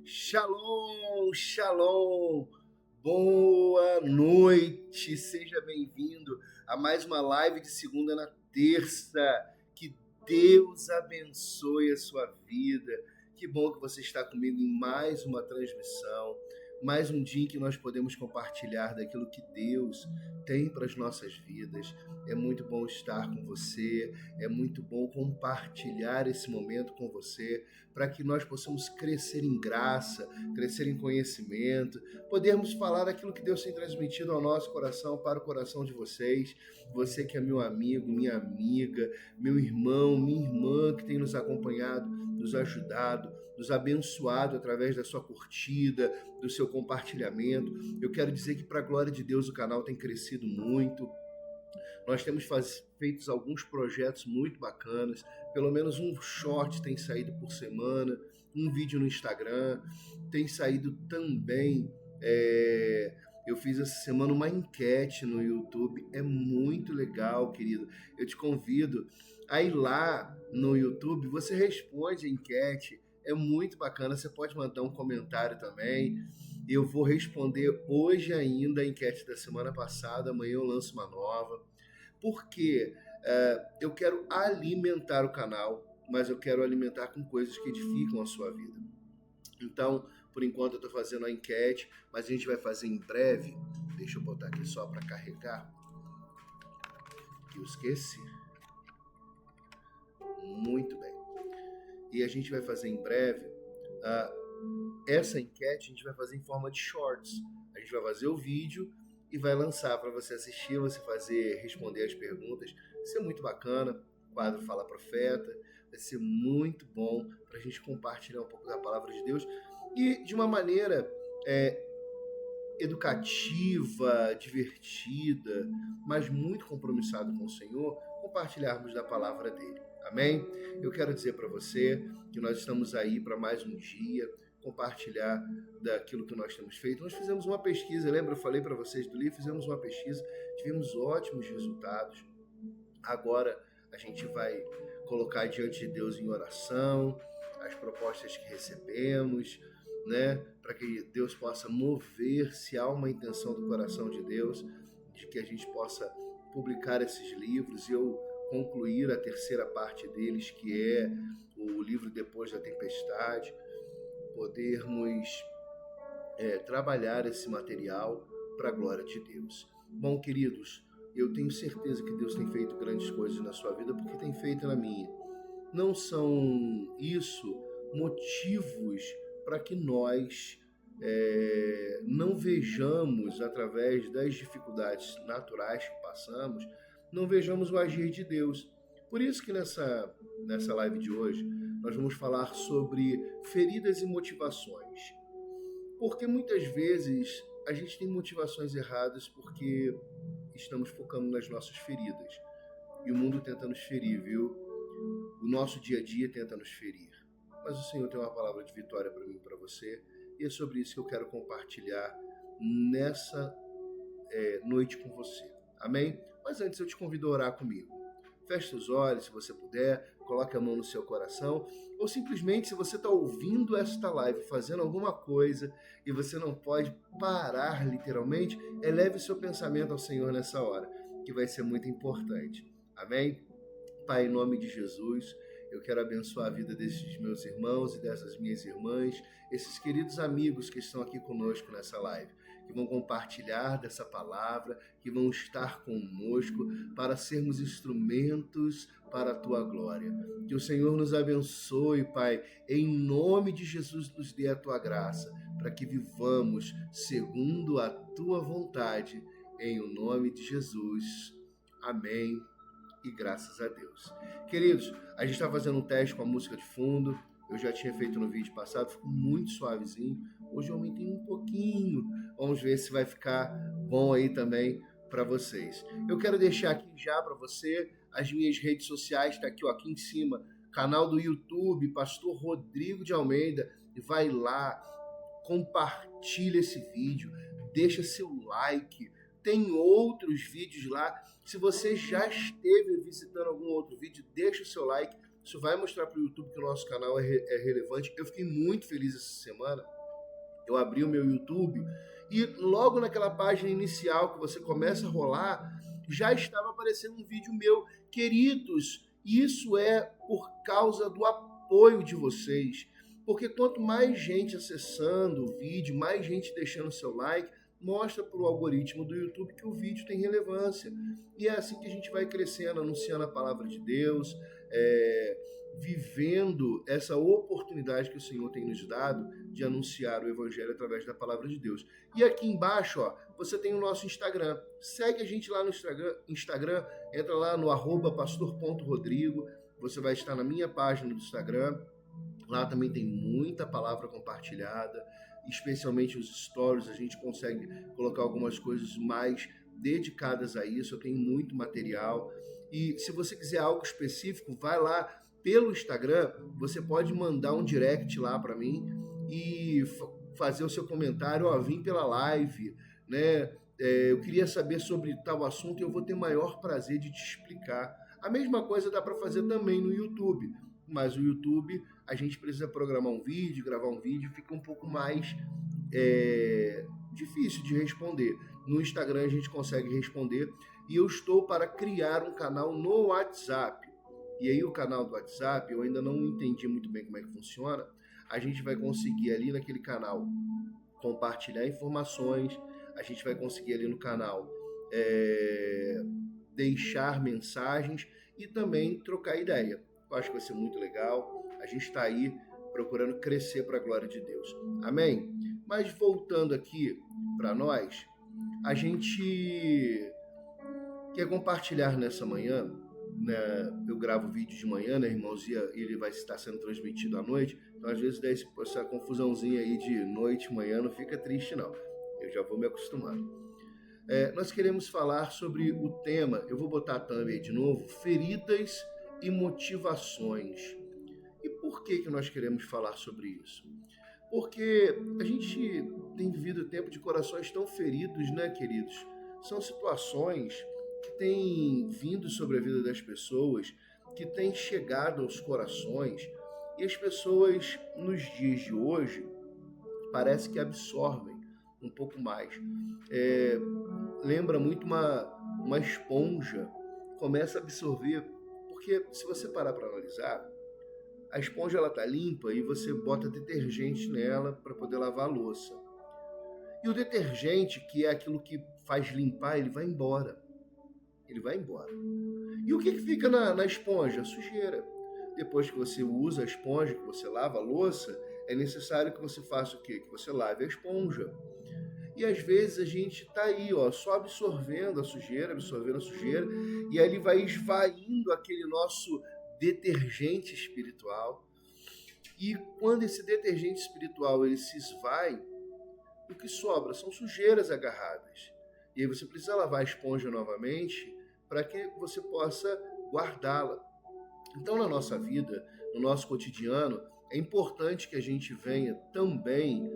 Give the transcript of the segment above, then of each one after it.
Shalom, shalom, boa noite, seja bem-vindo a mais uma live de segunda na terça. Que Deus abençoe a sua vida. Que bom que você está comigo em mais uma transmissão, mais um dia em que nós podemos compartilhar daquilo que Deus tem para as nossas vidas. É muito bom estar com você, é muito bom compartilhar esse momento com você, para que nós possamos crescer em graça, crescer em conhecimento, podermos falar daquilo que Deus tem transmitido ao nosso coração, para o coração de vocês. Você que é meu amigo, minha amiga, meu irmão, minha irmã, que tem nos acompanhado, nos ajudado, nos abençoado através da sua curtida, do seu compartilhamento. Eu quero dizer que, para a glória de Deus, o canal tem crescido muito. Nós temos feito alguns projetos muito bacanas, pelo menos um short tem saído por semana, um vídeo no Instagram, tem saído também. Eu fiz essa semana uma enquete no YouTube, é muito legal, querido. Eu te convido a ir lá no YouTube, você responde a enquete, é muito bacana, você pode mandar um comentário também. Eu vou responder hoje ainda a enquete da semana passada, amanhã eu lanço uma nova. Porque eu quero alimentar o canal, mas eu quero alimentar com coisas que edificam a sua vida. Então, por enquanto eu estou fazendo a enquete, mas a gente vai fazer em breve. Deixa eu botar aqui só para carregar, que eu esqueci. Muito bem. E a gente vai fazer em breve essa enquete, a gente vai fazer em forma de shorts. A gente vai fazer o vídeo e vai lançar para você assistir, você responder as perguntas. Vai ser muito bacana. O quadro Fala Profeta vai ser muito bom para a gente compartilhar um pouco da palavra de Deus e de uma maneira educativa, divertida, mas muito compromissado com o Senhor, compartilharmos da palavra dele. Amém? Eu quero dizer para você que nós estamos aí para mais um dia, compartilhar daquilo que nós temos feito. Nós fizemos uma pesquisa, lembra? Eu falei para vocês do livro, fizemos uma pesquisa, tivemos ótimos resultados. Agora a gente vai colocar diante de Deus em oração as propostas que recebemos, né? Para que Deus possa mover, se há uma intenção do coração de Deus, de que a gente possa publicar esses livros e eu concluir a terceira parte deles, que é o livro Depois da Tempestade, podermos trabalhar esse material para a glória de Deus. Bom, queridos, eu tenho certeza que Deus tem feito grandes coisas na sua vida, porque tem feito na minha. Não são isso motivos para que nós não vejamos, através das dificuldades naturais que passamos, não vejamos o agir de Deus. Por isso que nessa live de hoje nós vamos falar sobre feridas e motivações. Porque muitas vezes a gente tem motivações erradas porque estamos focando nas nossas feridas. E o mundo tenta nos ferir, viu? O nosso dia a dia tenta nos ferir. Mas o Senhor tem uma palavra de vitória para mim e para você. E é sobre isso que eu quero compartilhar nessa noite com você. Amém? Mas antes eu te convido a orar comigo. Feche seus olhos, se você puder, coloque a mão no seu coração, ou simplesmente, se você está ouvindo esta live, fazendo alguma coisa, e você não pode parar literalmente, eleve o seu pensamento ao Senhor nessa hora, que vai ser muito importante. Amém? Pai, em nome de Jesus, eu quero abençoar a vida desses meus irmãos e dessas minhas irmãs, esses queridos amigos que estão aqui conosco nessa live, que vão compartilhar dessa palavra, que vão estar conosco para sermos instrumentos para a Tua glória. Que o Senhor nos abençoe, Pai, em nome de Jesus nos dê a Tua graça, para que vivamos segundo a Tua vontade, em o nome de Jesus. Amém e graças a Deus. Queridos, a gente está fazendo um teste com a música de fundo. Eu já tinha feito no vídeo passado, ficou muito suavezinho. Hoje eu aumentei um pouquinho. Vamos ver se vai ficar bom aí também para vocês. Eu quero deixar aqui já para você as minhas redes sociais, está aqui, ó, aqui em cima, canal do YouTube, Pastor Rodrigo de Almeida, e vai lá, compartilha esse vídeo, deixa seu like. Tem outros vídeos lá. Se você já esteve visitando algum outro vídeo, deixa o seu like. Isso vai mostrar para o YouTube que o nosso canal é relevante. Eu fiquei muito feliz essa semana eu abri o meu YouTube e logo naquela página inicial que você começa a rolar, já estava aparecendo um vídeo meu. Queridos, isso é por causa do apoio de vocês. Porque quanto mais gente acessando o vídeo, mais gente deixando seu like, mostra para o algoritmo do YouTube que o vídeo tem relevância. E é assim que a gente vai crescendo, anunciando a palavra de Deus, vivendo essa oportunidade que o Senhor tem nos dado de anunciar o Evangelho através da palavra de Deus. E aqui embaixo, ó, você tem o nosso Instagram. Segue a gente lá no Instagram, entra lá no @pastor.rodrigo, você vai estar na minha página do Instagram. Lá também tem muita palavra compartilhada, especialmente os stories, a gente consegue colocar algumas coisas mais dedicadas a isso, eu tenho muito material. E se você quiser algo específico, vai lá pelo Instagram, você pode mandar um direct lá para mim e fazer o seu comentário, ó, vim pela live, né? Eu queria saber sobre tal assunto e eu vou ter maior prazer de te explicar. A mesma coisa dá para fazer também no YouTube, mas o YouTube a gente precisa programar um vídeo, gravar um vídeo, fica um pouco mais difícil de responder. No Instagram a gente consegue responder e eu estou para criar um canal no WhatsApp. E aí o canal do WhatsApp, eu ainda não entendi muito bem como é que funciona, a gente vai conseguir ali naquele canal compartilhar informações, a gente vai conseguir ali no canal deixar mensagens e também trocar ideia. Eu acho que vai ser muito legal. A gente está aí procurando crescer para a glória de Deus. Amém? Mas voltando aqui para nós, a gente quer compartilhar nessa manhã, né? Eu gravo vídeo de manhã, né, irmãos? E ele vai estar sendo transmitido à noite. Então, às vezes, dá essa confusãozinha aí de noite, manhã, não fica triste, não. Eu já vou me acostumando. Nós queremos falar sobre o tema, eu vou botar a thumb aí de novo, feridas e motivações. E por que nós queremos falar sobre isso? Porque a gente tem vivido tempo de corações tão feridos, né, queridos? São situações que têm vindo sobre a vida das pessoas, que têm chegado aos corações, e as pessoas, nos dias de hoje, parece que absorvem um pouco mais. Lembra muito uma esponja, começa a absorver, porque se você parar para analisar, a esponja ela tá limpa e você bota detergente nela para poder lavar a louça. E o detergente, que é aquilo que faz limpar, ele vai embora. Ele vai embora. E o que fica na esponja? A sujeira. Depois que você usa a esponja, que você lava a louça, é necessário que você faça o quê? Que você lave a esponja. E às vezes a gente está aí, ó, só absorvendo a sujeira, e aí ele vai esvaindo aquele nosso detergente espiritual. E quando esse detergente espiritual ele se esvai, o que sobra são sujeiras agarradas. E aí você precisa lavar a esponja novamente para que você possa guardá-la. Então, na nossa vida, no nosso cotidiano, é importante que a gente venha também,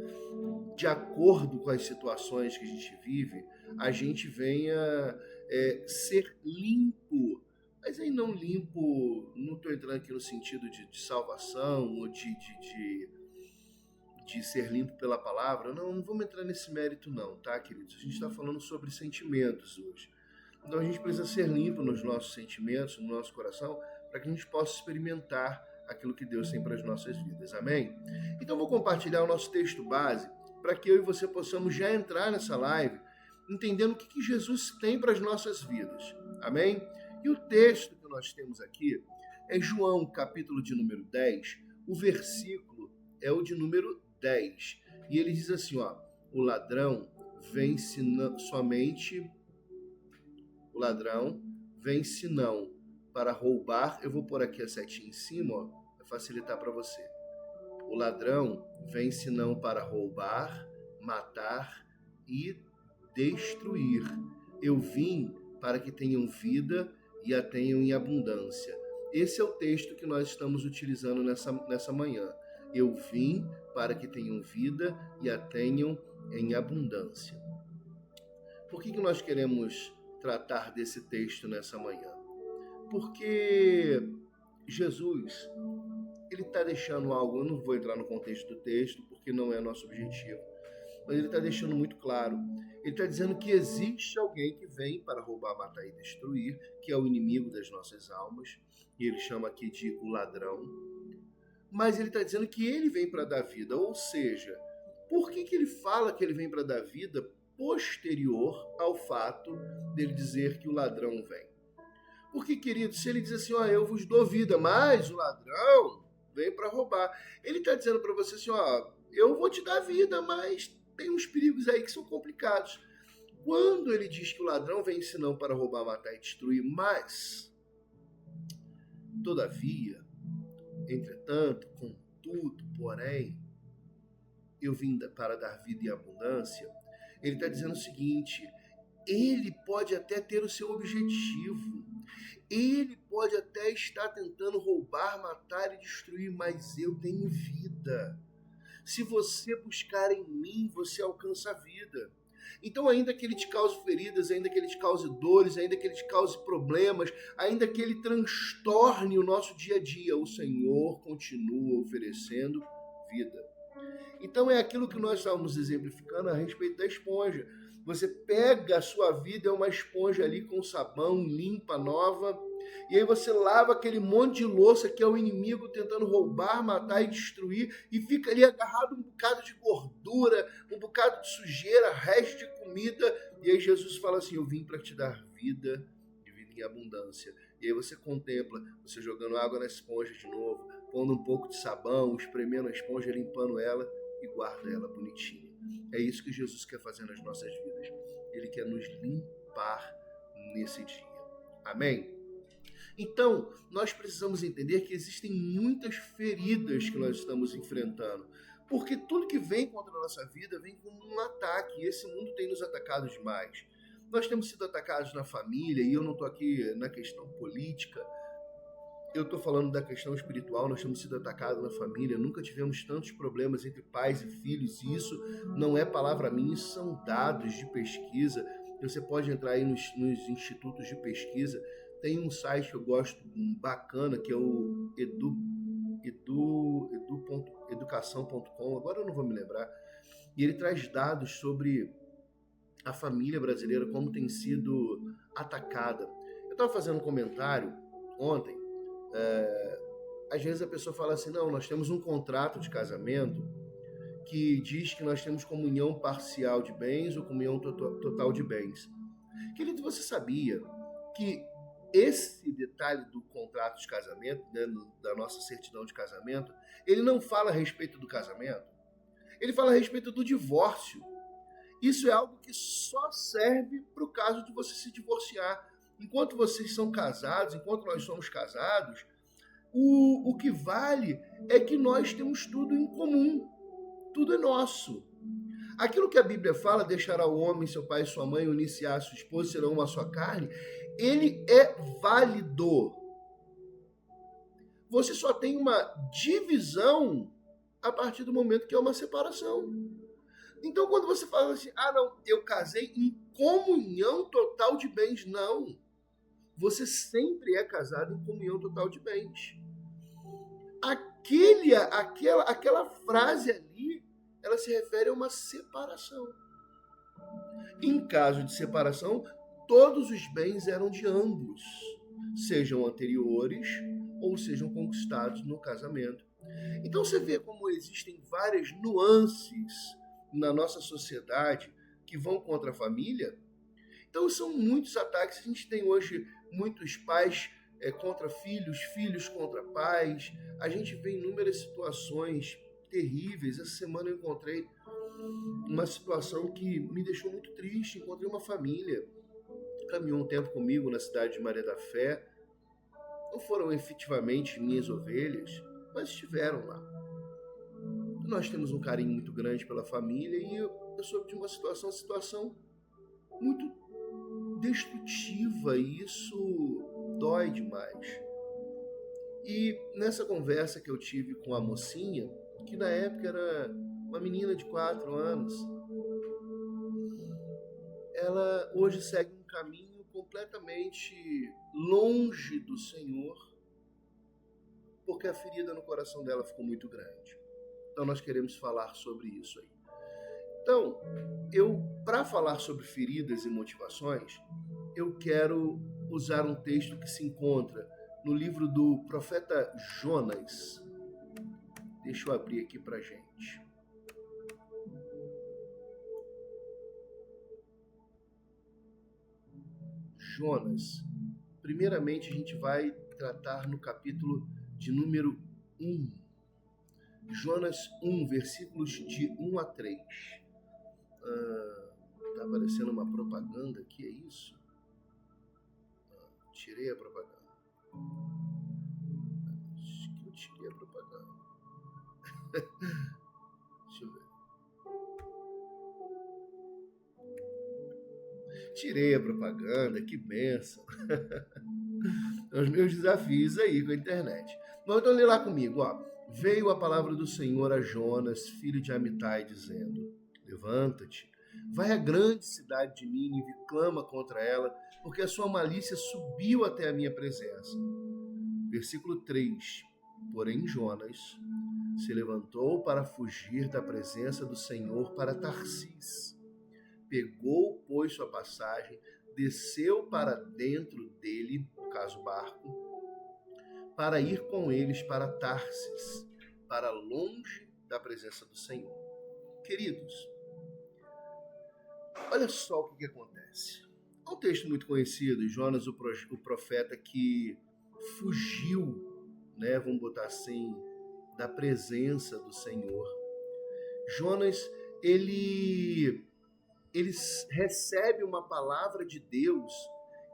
de acordo com as situações que a gente vive, a gente venha ser limpo. Mas aí não limpo, não estou entrando aqui no sentido de salvação ou de ser limpo pela palavra. Não vamos entrar nesse mérito não, tá, queridos? A gente está falando sobre sentimentos hoje. Então a gente precisa ser limpo nos nossos sentimentos, no nosso coração, para que a gente possa experimentar aquilo que Deus tem para as nossas vidas. Amém? Então vou compartilhar o nosso texto base para que eu e você possamos já entrar nessa live entendendo o que Jesus tem para as nossas vidas. Amém? E o texto que nós temos aqui é João, capítulo de número 10, o versículo é o de número 10. E ele diz assim, ó, o ladrão vem somente para roubar. Eu vou pôr aqui a setinha em cima, ó, para facilitar para você. O ladrão vem senão para roubar, matar e destruir. Eu vim para que tenham vida e a tenham em abundância. Esse é o texto que nós estamos utilizando nessa manhã. Eu vim para que tenham vida e a tenham em abundância. Por que nós queremos tratar desse texto nessa manhã? Porque Jesus, ele está deixando algo, eu não vou entrar no contexto do texto, porque não é nosso objetivo, mas ele está deixando muito claro. Ele está dizendo que existe alguém que vem para roubar, matar e destruir, que é o inimigo das nossas almas, e ele chama aqui de o ladrão. Mas ele está dizendo que ele vem para dar vida, ou seja, por que ele fala que ele vem para dar vida posterior ao fato dele dizer que o ladrão vem? Porque, querido, se ele diz assim, ó, eu vos dou vida, mas o ladrão vem para roubar. Ele está dizendo para você assim, ó, eu vou te dar vida, mas tem uns perigos aí que são complicados. Quando ele diz que o ladrão vem senão para roubar, matar e destruir, mas, todavia, entretanto, contudo, porém, eu vim para dar vida e abundância, ele está dizendo o seguinte, ele pode até ter o seu objetivo, ele pode até estar tentando roubar, matar e destruir, mas eu tenho vida. Se você buscar em mim, você alcança a vida. Então, ainda que ele te cause feridas, ainda que ele te cause dores, ainda que ele te cause problemas, ainda que ele transtorne o nosso dia a dia, o Senhor continua oferecendo vida. Então, é aquilo que nós estávamos exemplificando a respeito da esponja. Você pega a sua vida, é uma esponja ali com sabão, limpa, nova, e aí você lava aquele monte de louça que é o inimigo tentando roubar, matar e destruir, e fica ali agarrado um bocado de gordura, um bocado de sujeira, resto de comida, e aí Jesus fala assim, eu vim para te dar vida e vida em abundância. E aí você contempla, você jogando água na esponja de novo, pondo um pouco de sabão, espremendo a esponja, limpando ela e guarda ela bonitinha. É isso que Jesus quer fazer nas nossas vidas. Ele quer nos limpar nesse dia. Amém? Então, nós precisamos entender que existem muitas feridas que nós estamos enfrentando. Porque tudo que vem contra a nossa vida vem como um ataque. E esse mundo tem nos atacado demais. Nós temos sido atacados na família, e eu não estou aqui na questão política, eu estou falando da questão espiritual. Nós temos sido atacados na família, nunca tivemos tantos problemas entre pais e filhos, e isso não é palavra minha, isso são dados de pesquisa. Você pode entrar aí nos institutos de pesquisa, tem um site que eu gosto bacana, que é o educação.com, agora eu não vou me lembrar, e ele traz dados sobre a família brasileira, como tem sido atacada. Eu estava fazendo um comentário ontem, às vezes a pessoa fala assim, não, nós temos um contrato de casamento que diz que nós temos comunhão parcial de bens ou comunhão total de bens. Querido, você sabia que esse detalhe do contrato de casamento, né, da nossa certidão de casamento, ele não fala a respeito do casamento, ele fala a respeito do divórcio. Isso é algo que só serve para o caso de você se divorciar. Enquanto vocês são casados, enquanto nós somos casados, o que vale é que nós temos tudo em comum, tudo é nosso. Aquilo que a Bíblia fala, deixará o homem, seu pai e sua mãe, unir-se à sua esposa, serão uma só carne, ele é válido. Você só tem uma divisão a partir do momento que é uma separação. Então, quando você fala assim, não, eu casei em comunhão total de bens, não. Você sempre é casado em comunhão total de bens. Aquela frase ali, ela se refere a uma separação. Em caso de separação, todos os bens eram de ambos, sejam anteriores ou sejam conquistados no casamento. Então você vê como existem várias nuances na nossa sociedade que vão contra a família. Então são muitos ataques. A gente tem hoje muitos pais contra filhos, filhos contra pais. A gente vê inúmeras situações terríveis. Essa semana eu encontrei uma situação que me deixou muito triste. Encontrei uma família, caminhou um tempo comigo na cidade de Maria da Fé. Não foram efetivamente minhas ovelhas, mas estiveram lá. Nós temos um carinho muito grande pela família e eu soube de uma situação muito destrutiva, e isso dói demais. E nessa conversa que eu tive com a mocinha, que na época era uma menina de 4 anos, ela hoje segue um caminho completamente longe do Senhor, porque a ferida no coração dela ficou muito grande. Então nós queremos falar sobre isso aí. Então, para falar sobre feridas e motivações, eu quero usar um texto que se encontra no livro do profeta Jonas. Deixa eu abrir aqui para gente. Jonas. Primeiramente, a gente vai tratar no capítulo de número 1. Jonas 1, versículos de 1 a 3. Tá aparecendo uma propaganda aqui, é isso? Tirei a propaganda. Acho que eu tirei a propaganda. Deixa eu ver. Tirei a propaganda, que bênção. Os meus desafios aí com a internet. Mas então lê lá comigo, ó. Veio a palavra do Senhor a Jonas, filho de Amitai, dizendo: Levanta-te, vai à grande cidade de Nínive, clama contra ela, porque a sua malícia subiu até a minha presença. Versículo 3. Porém Jonas se levantou para fugir da presença do Senhor para Tarsis. Pegou, pois, sua passagem, desceu para dentro dele, no caso barco, para ir com eles para Tarsis, para longe da presença do Senhor. Queridos, olha só o que acontece. É um texto muito conhecido, Jonas, o profeta que fugiu, né, vamos botar assim, da presença do Senhor. Jonas, ele recebe uma palavra de Deus,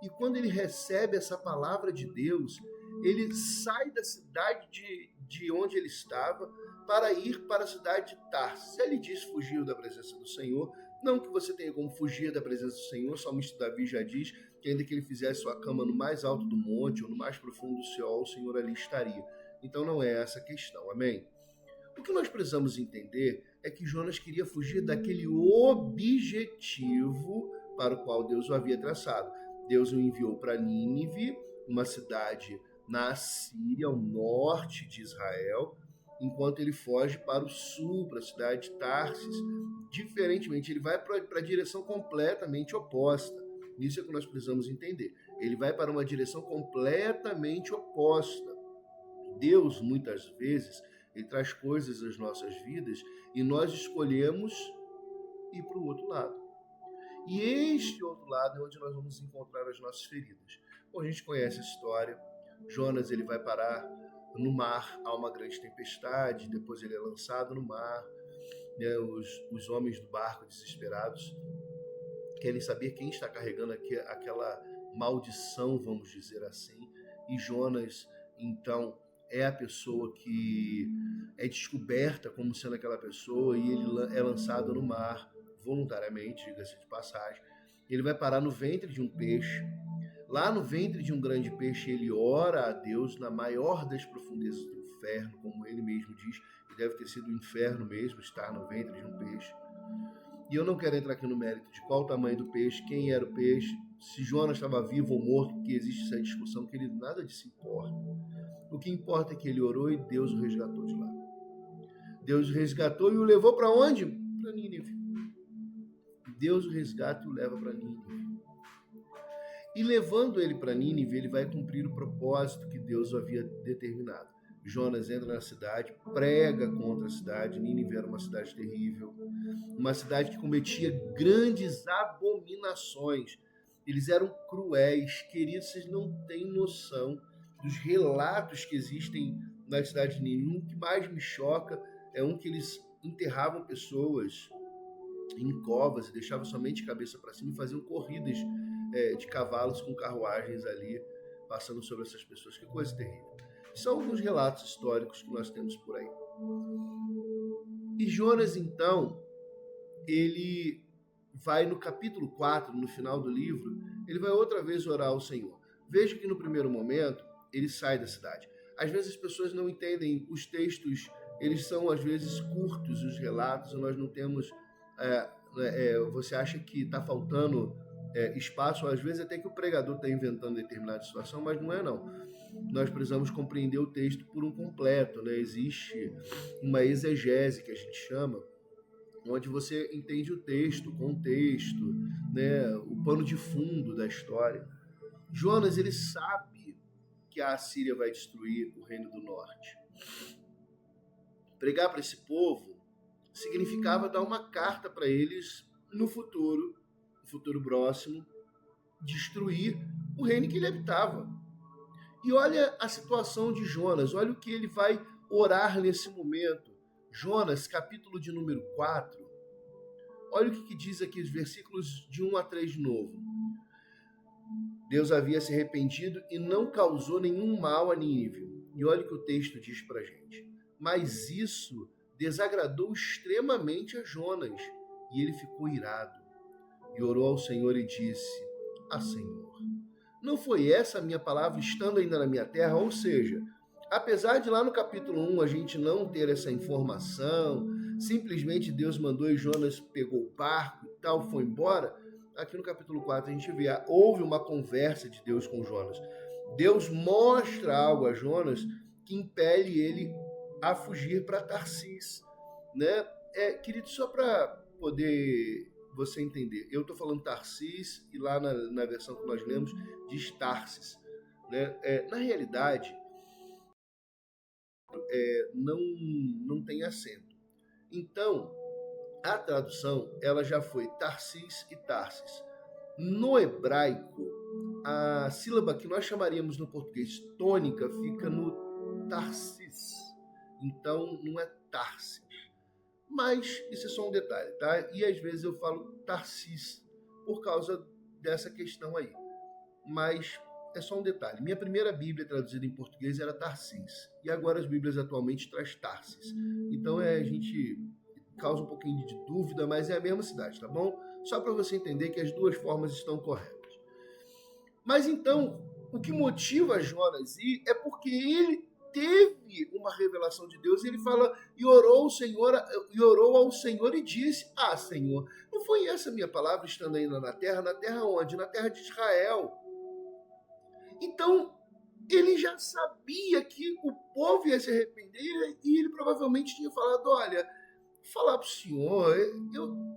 e quando ele recebe essa palavra de Deus, ele sai da cidade de onde ele estava para ir para a cidade de Tarsis. Ele diz fugiu da presença do Senhor, não que você tenha como fugir da presença do Senhor, o salmista Davi já diz que ainda que ele fizesse sua cama no mais alto do monte ou no mais profundo do Seol, o Senhor ali estaria. Então não é essa a questão, amém? O que nós precisamos entender é que Jonas queria fugir daquele objetivo para o qual Deus o havia traçado. Deus o enviou para Nínive, uma cidade na Síria, ao norte de Israel, enquanto ele foge para o sul, para a cidade de Tarsis. Diferentemente, ele vai para a direção completamente oposta. Isso é o que nós precisamos entender. Ele vai para uma direção completamente oposta. Deus, muitas vezes, ele traz coisas às nossas vidas e nós escolhemos ir para o outro lado. E este outro lado é onde nós vamos encontrar as nossas feridas. Bom, a gente conhece a história. Jonas, ele vai parar no mar, há uma grande tempestade, depois ele é lançado no mar. Né, os homens do barco, desesperados, querem saber quem está carregando aquela maldição, vamos dizer assim. E Jonas, então, é a pessoa que é descoberta como sendo aquela pessoa e ele é lançado no mar voluntariamente, diga-se de passagem. Ele vai parar no ventre de um peixe. Lá no ventre de um grande peixe, ele ora a Deus na maior das profundezas do inferno, como ele mesmo diz, e deve ter sido o inferno mesmo estar no ventre de um peixe. E eu não quero entrar aqui no mérito de qual o tamanho do peixe, quem era o peixe, se Jonas estava vivo ou morto, porque existe essa discussão, querido, nada disso importa. O que importa é que ele orou e Deus o resgatou de lá. Deus o resgatou e o levou para onde? Para Nínive. Deus o resgata e o leva para Nínive. E levando ele para Nínive, ele vai cumprir o propósito que Deus o havia determinado. Jonas entra na cidade, prega contra a cidade. Nínive era uma cidade terrível, uma cidade que cometia grandes abominações. Eles eram cruéis. Queridos, vocês não têm noção dos relatos que existem na cidade de Nínive. O que mais me choca é um que eles enterravam pessoas em covas e deixavam somente cabeça para cima e faziam corridas de cavalos com carruagens ali, passando sobre essas pessoas. Que coisa terrível. São alguns relatos históricos que nós temos por aí. E Jonas, então, ele vai no capítulo 4, no final do livro, ele vai outra vez orar ao Senhor. Veja que no primeiro momento, ele sai da cidade. Às vezes as pessoas não entendem os textos, eles são às vezes curtos, os relatos, e nós não temos... você acha que está faltando espaço, às vezes até que o pregador está inventando determinada situação, mas não é não. Nós precisamos compreender o texto por um completo, né? Existe uma exegese que a gente chama, onde você entende o texto, o contexto, né, o pano de fundo da história. Jonas, ele sabe que a Assíria vai destruir o Reino do Norte. Pregar para esse povo significava dar uma carta para eles no futuro próximo, destruir o reino que ele habitava. E olha a situação de Jonas, olha o que ele vai orar nesse momento. Jonas, capítulo de número 4, olha o que diz aqui os versículos de 1 a 3 de novo. Deus havia se arrependido e não causou nenhum mal a Nínive. E olha o que o texto diz pra gente. Mas isso desagradou extremamente a Jonas, e ele ficou irado. E orou ao Senhor e disse: Senhor, não foi essa a minha palavra estando ainda na minha terra? Ou seja, apesar de lá no capítulo 1 a gente não ter essa informação, simplesmente Deus mandou e Jonas pegou o barco e tal, foi embora. Aqui no capítulo 4 a gente vê, houve uma conversa de Deus com Jonas. Deus mostra algo a Jonas que impele ele a fugir para Tarsis, né? Querido, só para poder você entender, eu estou falando Tarsis e lá na versão que nós lemos diz Tarsis, né? Na realidade, não tem acento. Então, a tradução ela já foi Tarsis e Tarsis. No hebraico, a sílaba que nós chamaríamos no português tônica fica no Tarsis. Então, não é Tarsis. Mas isso é só um detalhe, tá? E às vezes eu falo Tarsis por causa dessa questão aí. Mas é só um detalhe. Minha primeira Bíblia traduzida em português era Tarsis. E agora as Bíblias atualmente traz Tarsis. Então a gente causa um pouquinho de dúvida, mas é a mesma cidade, tá bom? Só para você entender que as duas formas estão corretas. Mas então, o que motiva Jonas ir é porque ele teve uma revelação de Deus, e ele fala, e orou ao Senhor e disse: Senhor, não foi essa a minha palavra estando ainda na terra? Na terra onde? Na terra de Israel. Então, ele já sabia que o povo ia se arrepender, e ele provavelmente tinha falado: olha, falar para o Senhor,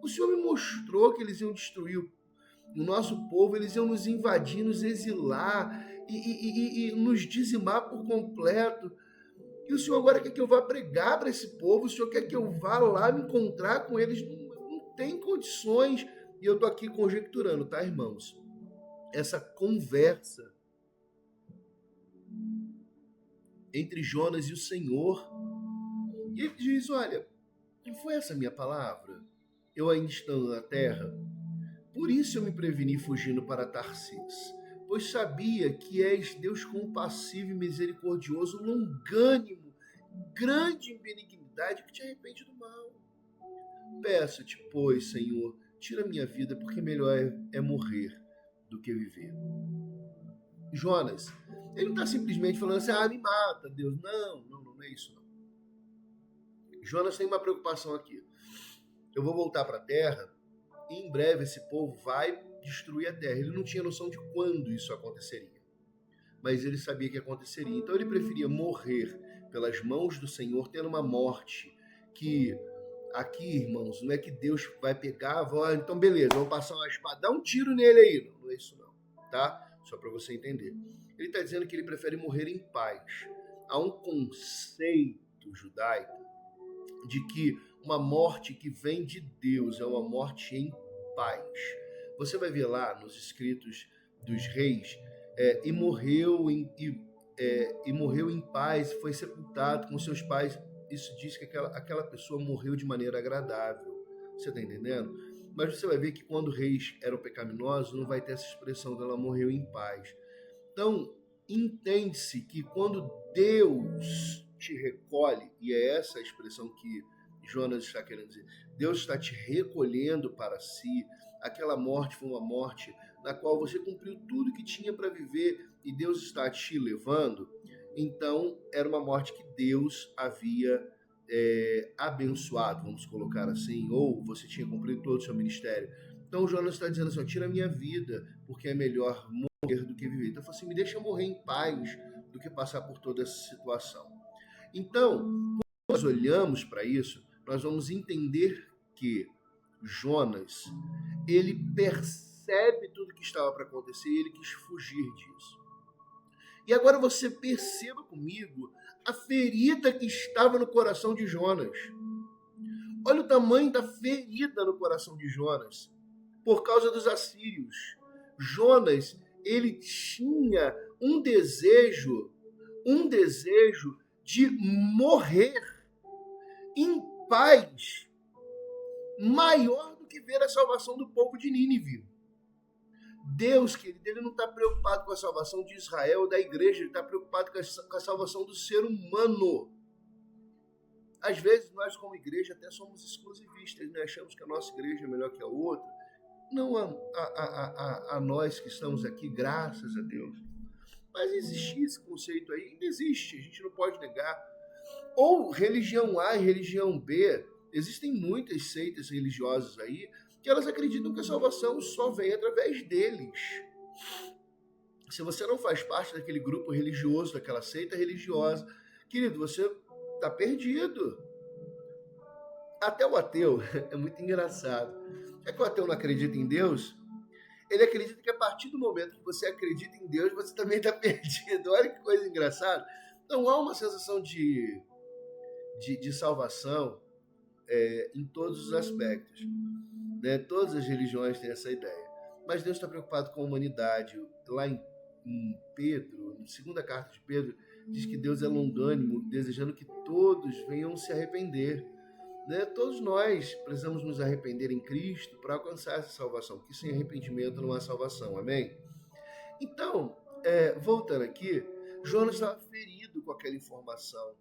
o Senhor me mostrou que eles iam destruir o nosso povo, eles iam nos invadir, nos exilar e nos dizimar por completo. E o Senhor agora quer que eu vá pregar para esse povo, o Senhor quer que eu vá lá me encontrar com eles, não tem condições. E eu estou aqui conjecturando, tá, irmãos? Essa conversa entre Jonas e o Senhor. E ele diz: olha, não foi essa a minha palavra? Eu ainda estando na terra? Por isso eu me preveni fugindo para Tarsis, pois sabia que és Deus compassivo e misericordioso, longânimo, grande em benignidade, que te arrepende do mal. Peço-te, pois, Senhor, tira minha vida, porque melhor é morrer do que viver. Jonas, ele não está simplesmente falando assim: me mata, Deus. Não é isso, não. Jonas tem uma preocupação aqui. Eu vou voltar para a terra e em breve esse povo vai destruir a terra. Ele não tinha noção de quando isso aconteceria, mas ele sabia que aconteceria. Então ele preferia morrer pelas mãos do Senhor, tendo uma morte que, aqui, irmãos, não é que Deus vai pegar, então beleza, vamos passar uma espada, dá um tiro nele aí. Não é isso não, tá? Só para você entender. Ele está dizendo que ele prefere morrer em paz. Há um conceito judaico de que uma morte que vem de Deus é uma morte em paz. Você vai ver lá nos escritos dos reis, e morreu em paz, foi sepultado com seus pais. Isso diz que aquela pessoa morreu de maneira agradável. Você está entendendo? Mas você vai ver que quando reis eram pecaminosos, não vai ter essa expressão dela morreu em paz. Então, entende-se que quando Deus te recolhe, e é essa a expressão que Jonas está querendo dizer, Deus está te recolhendo para si, aquela morte foi uma morte na qual você cumpriu tudo que tinha para viver e Deus está te levando, então era uma morte que Deus havia abençoado, vamos colocar assim, ou você tinha cumprido todo o seu ministério. Então Jonas está dizendo assim: tira a minha vida, porque é melhor morrer do que viver. Então ele falou assim: me deixa morrer em paz do que passar por toda essa situação. Então, quando nós olhamos para isso, nós vamos entender porque Jonas, ele percebe tudo que estava para acontecer e ele quis fugir disso. E agora você perceba comigo a ferida que estava no coração de Jonas. Olha o tamanho da ferida no coração de Jonas, por causa dos assírios. Jonas, ele tinha um desejo de morrer em paz, maior do que ver a salvação do povo de Nínive. Deus, querido, ele não está preocupado com a salvação de Israel ou da igreja, ele está preocupado com a salvação do ser humano. Às vezes, nós como igreja até somos exclusivistas, né? Achamos que a nossa igreja é melhor que a outra. Não a nós que estamos aqui, graças a Deus. Mas existe esse conceito aí, ainda existe, a gente não pode negar. Ou religião A e religião B, existem muitas seitas religiosas aí que elas acreditam que a salvação só vem através deles. Se você não faz parte daquele grupo religioso, daquela seita religiosa, querido, você está perdido. Até o ateu, é muito engraçado. É que o ateu não acredita em Deus, ele acredita que a partir do momento que você acredita em Deus, você também está perdido. Olha que coisa engraçada. Não há uma sensação de salvação em todos os aspectos. Né? Todas as religiões têm essa ideia. Mas Deus está preocupado com a humanidade. Lá em Pedro, na segunda carta de Pedro, diz que Deus é longânimo, desejando que todos venham se arrepender. Né? Todos nós precisamos nos arrepender em Cristo para alcançar essa salvação, porque sem arrependimento não há salvação. Amém? Então, voltando aqui, Jonas estava ferido com aquela informação.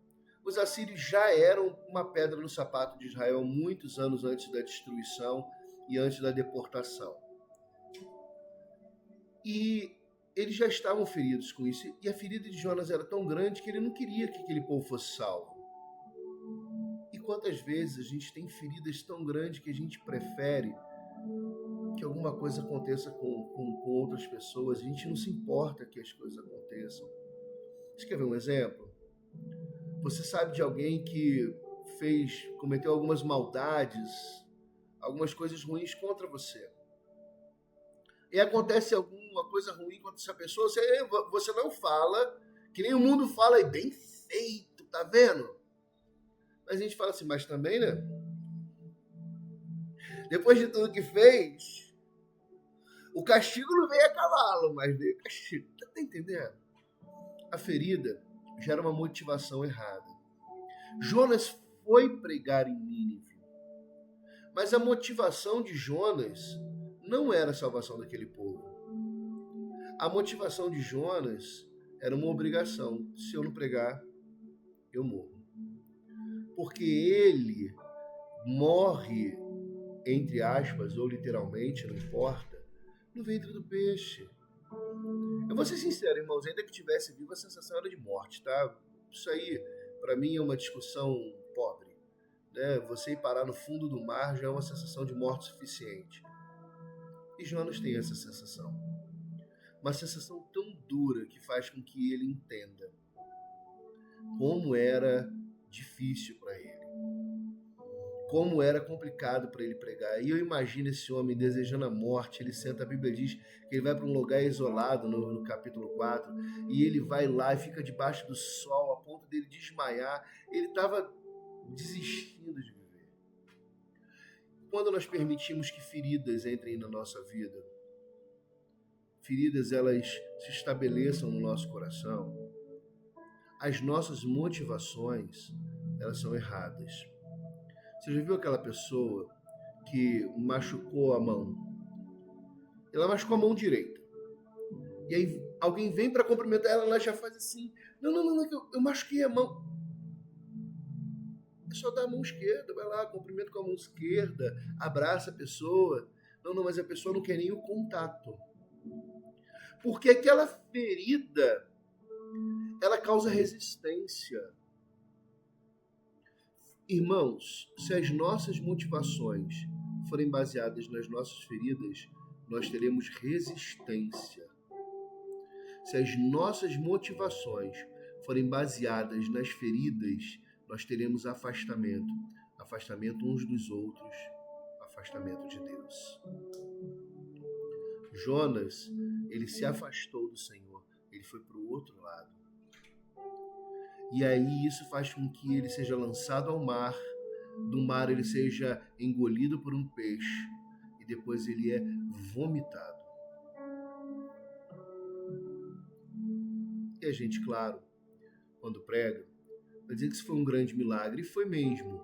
Os assírios já eram uma pedra no sapato de Israel muitos anos antes da destruição e antes da deportação. E eles já estavam feridos com isso. E a ferida de Jonas era tão grande que ele não queria que aquele povo fosse salvo. E quantas vezes a gente tem feridas tão grandes que a gente prefere que alguma coisa aconteça com outras pessoas. A gente não se importa que as coisas aconteçam. Você quer ver um exemplo? Você sabe de alguém que cometeu algumas maldades, algumas coisas ruins contra você. E acontece alguma coisa ruim contra essa pessoa, você não fala, que nem o mundo fala, e bem feito, tá vendo? Mas a gente fala assim, mas também, né? Depois de tudo que fez, o castigo não veio a cavalo, mas veio o castigo. Tá entendendo? A ferida gera uma motivação errada. Jonas foi pregar em Nínive, mas a motivação de Jonas não era a salvação daquele povo. A motivação de Jonas era uma obrigação. Se eu não pregar, eu morro. Porque ele morre, entre aspas, ou literalmente, não importa, no ventre do peixe. Eu vou ser sincero, irmãos, ainda que tivesse vivo, a sensação era de morte, tá? Isso aí, para mim, é uma discussão pobre. Né? Você ir parar no fundo do mar já é uma sensação de morte suficiente. E Jonas tem essa sensação. Uma sensação tão dura que faz com que ele entenda como era difícil para ele. Como era complicado para ele pregar. E eu imagino esse homem desejando a morte. Ele senta, a Bíblia diz que ele vai para um lugar isolado no capítulo 4, e ele vai lá e fica debaixo do sol, a ponto dele desmaiar. Ele estava desistindo de viver. Quando nós permitimos que feridas entrem na nossa vida, feridas elas se estabeleçam no nosso coração, as nossas motivações elas são erradas. Você já viu aquela pessoa que machucou a mão? Ela machucou a mão direita. E aí alguém vem para cumprimentar ela, ela já faz assim, não, eu machuquei a mão. É só dar a mão esquerda, vai lá, cumprimenta com a mão esquerda, abraça a pessoa. Não, mas a pessoa não quer nem o contato. Porque aquela ferida, ela causa resistência. Irmãos, se as nossas motivações forem baseadas nas nossas feridas, nós teremos resistência. Se as nossas motivações forem baseadas nas feridas, nós teremos afastamento. Afastamento uns dos outros. afastamento de Deus. Jonas, ele se afastou do Senhor, ele foi para o outro lado. E aí isso faz com que ele seja lançado ao mar, do mar ele seja engolido por um peixe e depois ele é vomitado. E a gente, claro, quando prega, vai dizer que isso foi um grande milagre, e foi mesmo.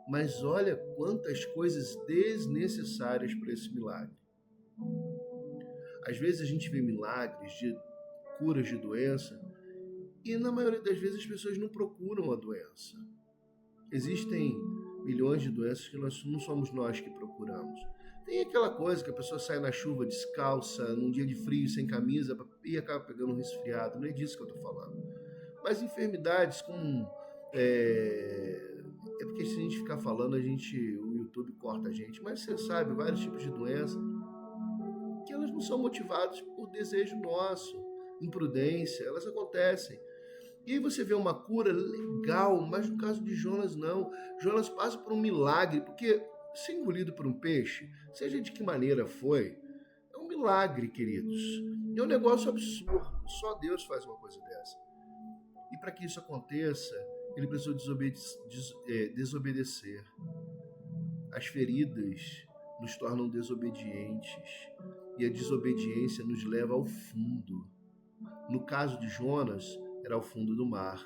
Mas olha quantas coisas desnecessárias para esse milagre. Às vezes a gente vê milagres de curas de doença e na maioria das vezes as pessoas não procuram a doença. Existem milhões de doenças que não somos nós que procuramos. Tem aquela coisa que a pessoa sai na chuva descalça, num dia de frio, sem camisa, e acaba pegando um resfriado. Não é disso que eu estou falando. Mas enfermidades como... É porque se a gente ficar falando, o YouTube corta a gente. Mas você sabe, vários tipos de doença que elas não são motivadas por desejo nosso, imprudência, elas acontecem. E aí você vê uma cura legal, mas no caso de Jonas não. Jonas passa por um milagre, porque ser engolido por um peixe, seja de que maneira foi, é um milagre, queridos. É um negócio absurdo, só Deus faz uma coisa dessa. E para que isso aconteça, ele precisou desobedecer. As feridas nos tornam desobedientes e a desobediência nos leva ao fundo. No caso de Jonas, era ao fundo do mar.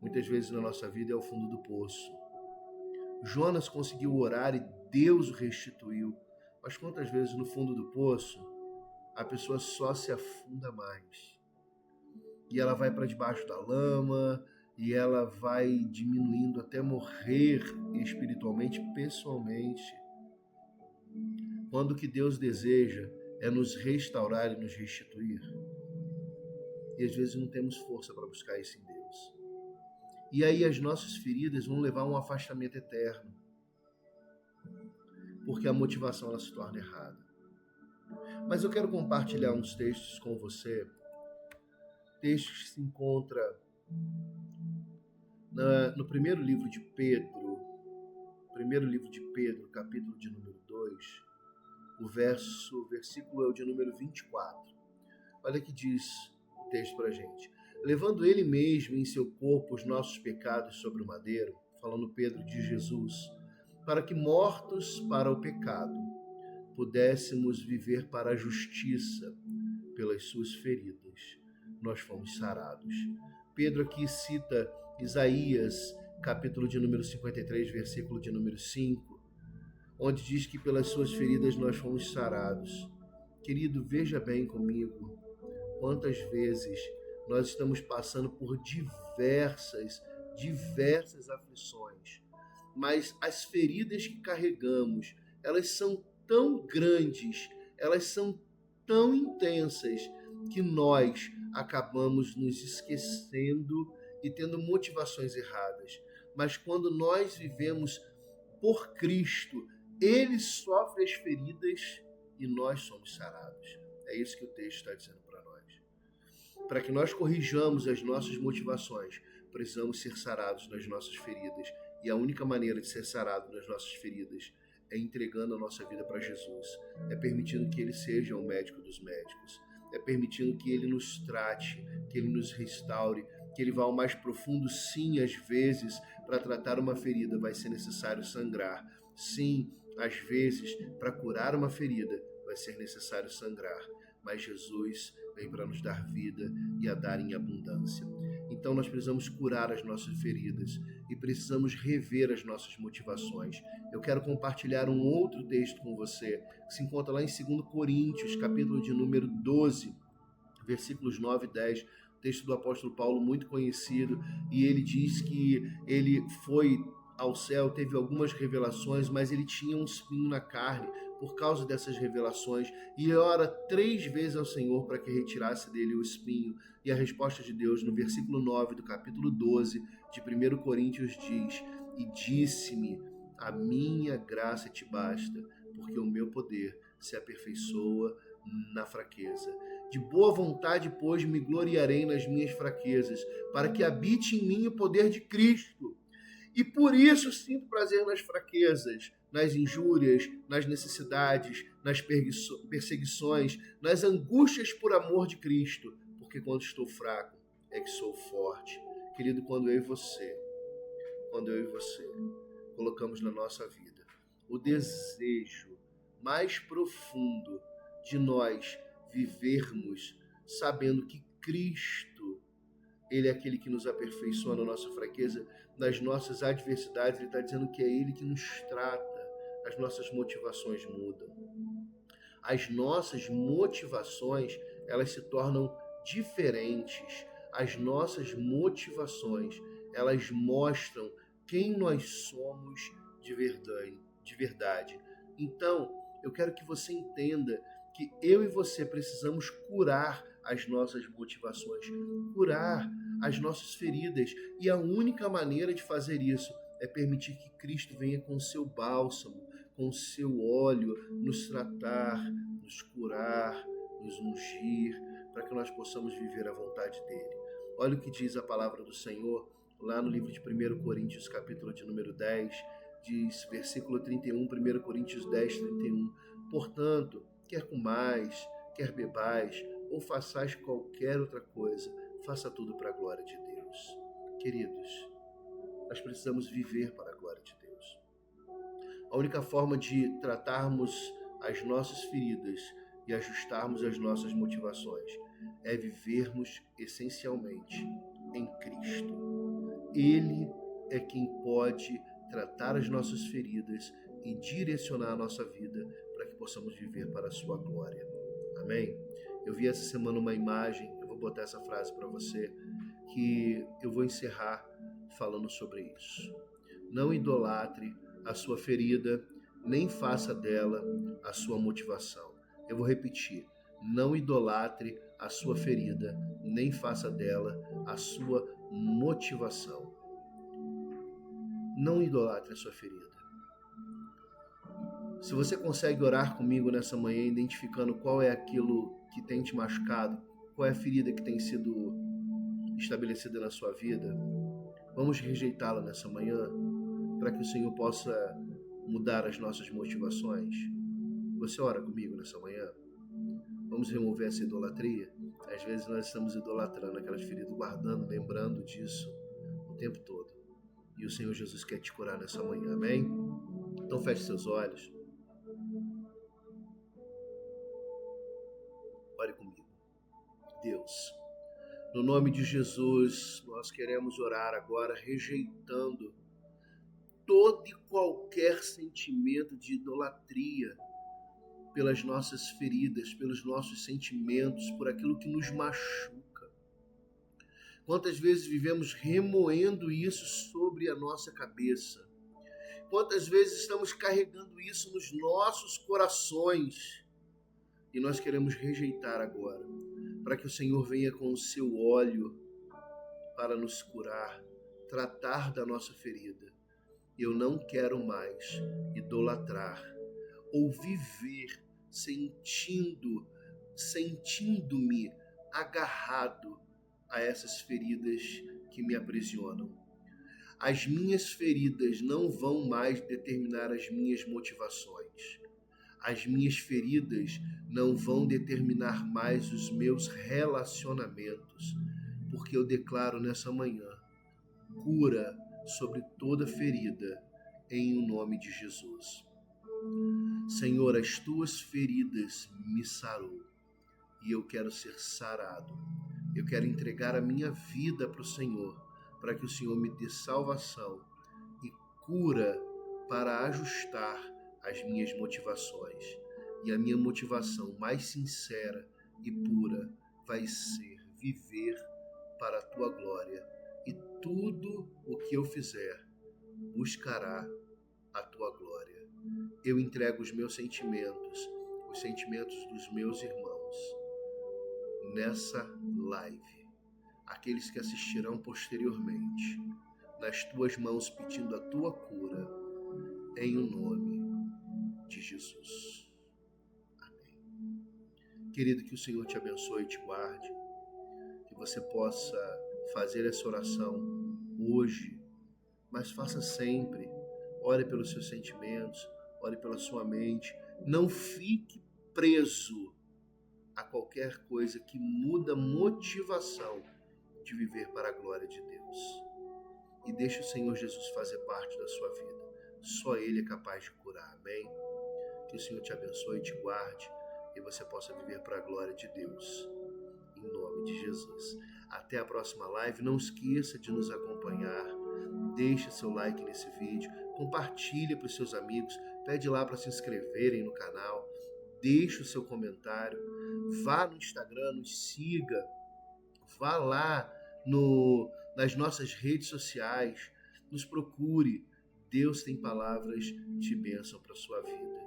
Muitas vezes na nossa vida é ao fundo do poço. Jonas conseguiu orar e Deus o restituiu. Mas quantas vezes no fundo do poço a pessoa só se afunda mais? E ela vai para debaixo da lama, e ela vai diminuindo até morrer espiritualmente, pessoalmente. Quando o que Deus deseja é nos restaurar e nos restituir. E às vezes não temos força para buscar isso em Deus. E aí as nossas feridas vão levar a um afastamento eterno. Porque a motivação ela se torna errada. Mas eu quero compartilhar uns textos com você. Textos que se encontram no primeiro livro de Pedro, capítulo de número 2, o versículo é o de número 24. Olha que diz o texto para a gente. Levando ele mesmo em seu corpo os nossos pecados sobre o madeiro, falando Pedro de Jesus, para que mortos para o pecado, pudéssemos viver para a justiça, pelas suas feridas, nós fomos sarados. Pedro aqui cita Isaías, capítulo de número 53, versículo de número 5, onde diz que pelas suas feridas nós fomos sarados. Querido, veja bem comigo, quantas vezes nós estamos passando por diversas aflições, mas as feridas que carregamos, elas são tão grandes, elas são tão intensas, que nós acabamos nos esquecendo e tendo motivações erradas. Mas quando nós vivemos por Cristo, Ele sofre as feridas e nós somos sarados. É isso que o texto está dizendo para nós. Para que nós corrijamos as nossas motivações, precisamos ser sarados nas nossas feridas. E a única maneira de ser sarado nas nossas feridas é entregando a nossa vida para Jesus. É permitindo que Ele seja o médico dos médicos. É permitindo que Ele nos trate, que Ele nos restaure, que Ele vá ao mais profundo. Sim, às vezes, para tratar uma ferida vai ser necessário sangrar. Sim, às vezes, para curar uma ferida vai ser necessário sangrar. Mas Jesus vem para nos dar vida e a dar em abundância. Então nós precisamos curar as nossas feridas e precisamos rever as nossas motivações. Eu quero compartilhar um outro texto com você, que se encontra lá em 2 Coríntios, capítulo de número 12, versículos 9 e 10, texto do apóstolo Paulo, muito conhecido, e ele diz que ele foi ao céu, teve algumas revelações, mas ele tinha um espinho na carne por causa dessas revelações, e ele ora 3 vezes ao Senhor para que retirasse dele o espinho. E a resposta de Deus no versículo 9 do capítulo 12 de 1 Coríntios diz: e disse-me, a minha graça te basta, porque o meu poder se aperfeiçoa na fraqueza. De boa vontade, pois, me gloriarei nas minhas fraquezas, para que habite em mim o poder de Cristo. E por isso sinto prazer nas fraquezas, nas injúrias, nas necessidades, nas perseguições, nas angústias por amor de Cristo, porque quando estou fraco é que sou forte. Querido, quando eu e você colocamos na nossa vida o desejo mais profundo de nós vivermos sabendo que Cristo, Ele é aquele que nos aperfeiçoa na nossa fraqueza, nas nossas adversidades. Ele está dizendo que é Ele que nos trata, as nossas motivações mudam. As nossas motivações, elas se tornam diferentes. As nossas motivações, elas mostram quem nós somos de verdade. Então, eu quero que você entenda que eu e você precisamos curar as nossas motivações, curar as nossas feridas. E a única maneira de fazer isso é permitir que Cristo venha com o seu bálsamo, com o seu óleo, nos tratar, nos curar, nos ungir, para que nós possamos viver a vontade dele. Olha o que diz a palavra do Senhor lá no livro de 1 Coríntios, capítulo de número 10, diz, versículo 31, 1 Coríntios 10, 31. Portanto, quer comais, quer bebais, ou façais qualquer outra coisa, faça tudo para a glória de Deus. Queridos, nós precisamos viver para a glória de Deus. A única forma de tratarmos as nossas feridas e ajustarmos as nossas motivações é vivermos essencialmente em Cristo. Ele é quem pode tratar as nossas feridas e direcionar a nossa vida para que possamos viver para a sua glória. Amém? Eu vi essa semana uma imagem, eu vou botar essa frase para você, que eu vou encerrar falando sobre isso. Não idolatre a sua ferida, nem faça dela a sua motivação. Eu vou repetir. Não idolatre a sua ferida, nem faça dela a sua motivação. Não idolatre a sua ferida. Se você consegue orar comigo nessa manhã, identificando qual é aquilo que tem te machucado, qual é a ferida que tem sido estabelecida na sua vida, vamos rejeitá-la nessa manhã, para que o Senhor possa mudar as nossas motivações. Você ora comigo nessa manhã? Vamos remover essa idolatria? Às vezes nós estamos idolatrando aquelas feridas, guardando, lembrando disso o tempo todo. E o Senhor Jesus quer te curar nessa manhã, amém? Então feche seus olhos. Ore comigo. Deus, no nome de Jesus, nós queremos orar agora rejeitando todo e qualquer sentimento de idolatria pelas nossas feridas, pelos nossos sentimentos, por aquilo que nos machuca. Quantas vezes vivemos remoendo isso sobre a nossa cabeça? Quantas vezes estamos carregando isso nos nossos corações? E nós queremos rejeitar agora, para que o Senhor venha com o seu óleo para nos curar, tratar da nossa ferida. Eu não quero mais idolatrar ou viver sentindo-me agarrado a essas feridas que me aprisionam. As minhas feridas não vão mais determinar as minhas motivações. As minhas feridas não vão determinar mais os meus relacionamentos, porque eu declaro nessa manhã cura sobre toda ferida, em o nome de Jesus. Senhor, as tuas feridas me sarou e eu quero ser sarado. Eu quero entregar a minha vida para o Senhor, para que o Senhor me dê salvação e cura para ajustar as minhas motivações. E a minha motivação mais sincera e pura vai ser viver para a tua glória. E tudo o que eu fizer buscará a tua glória. Eu entrego os meus sentimentos, os sentimentos dos meus irmãos, nessa live. Aqueles que assistirão posteriormente, nas tuas mãos, pedindo a tua cura, em o nome de Jesus. Amém. Querido, que o Senhor te abençoe e te guarde, que você possa fazer essa oração hoje, mas faça sempre. Ore pelos seus sentimentos, ore pela sua mente. Não fique preso a qualquer coisa que muda a motivação de viver para a glória de Deus. E deixe o Senhor Jesus fazer parte da sua vida. Só Ele é capaz de curar, amém? Que o Senhor te abençoe e te guarde e você possa viver para a glória de Deus. Em nome de Jesus. Até a próxima live. Não esqueça de nos acompanhar. Deixe seu like nesse vídeo. Compartilhe para os seus amigos. Pede lá para se inscreverem no canal. Deixe o seu comentário. Vá no Instagram, nos siga. Vá lá nas nossas redes sociais. Nos procure. Deus tem palavras de bênção para a sua vida.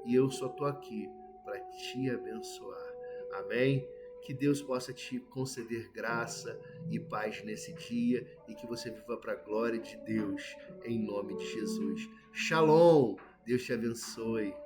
E eu só estou aqui para te abençoar. Amém? Que Deus possa te conceder graça e paz nesse dia e que você viva para a glória de Deus, em nome de Jesus. Shalom! Deus te abençoe.